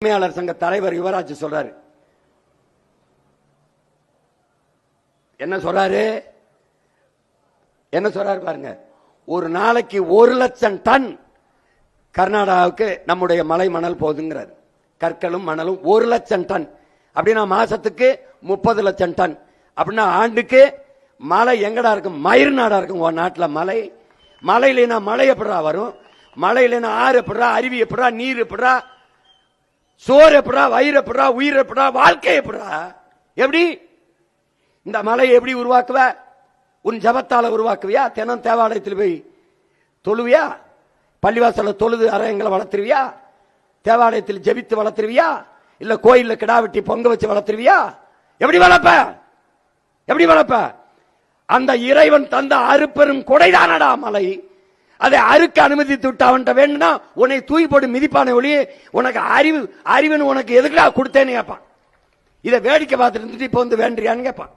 உரிமையாளர் சங்க தலைவர் யுவராஜ் சொல்றாரு. என்ன சொல்றாரு பாருங்க. ஒரு நாளைக்கு 1,00,000 டன் கர்நாடகாவுக்கு நம்முடைய மலை மணல் போகுதுங்கிறார். கற்களும் மணலும் 1,00,000 டன் அப்படின்னா மாசத்துக்கு 30 லட்சம் டன் அப்படின்னா ஆண்டுக்கு மழை எங்கடா இருக்கும்? மயிர் நாடா இருக்கும் உன் நாட்டில் மலை. மழை இல்லைன்னா மழை எப்படா வரும்? மழை இல்லைன்னா ஆறு எப்படா, அருவி எப்படா, நீர் எப்படா, சோறு எப்படா, வயிறு எப்படா, உயிர் எப்படா, வாழ்க்கை எப்படா? எப்படி இந்த மலையை எப்படி உருவாக்குவ? உன் ஜபத்தால உருவாக்குவியா? தினம் தேவாலயத்தில் போய் தொழுவியா? பள்ளிவாசல தொழுது அறையங்களை வளர்த்துருவியா? தேவாலயத்தில் ஜெபித்து வளர்த்துருவியா? இல்ல கோயில்ல கிடா வெட்டி பொங்க வச்சு வளர்த்துருவியா? எப்படி வளர்ப்ப? எப்படி வளர்ப்ப? அந்த இறைவன் தந்த அறுப்பெரும் கொடைதானடா மலை. அதை அறுக்க அனுமதித்து விட்டு அவன்கிட்ட வேணும்னா உன்னை தூக்கி போட்டு மிதிப்பான ஒளி. உனக்கு அறிவுன்னு உனக்கு எதுக்குடா கொடுத்தேன்னு கேட்பான். இதை வேடிக்கை பார்த்துட்டு இருந்துட்டு இப்ப வந்து வேண்டியான்னு கேட்பான்.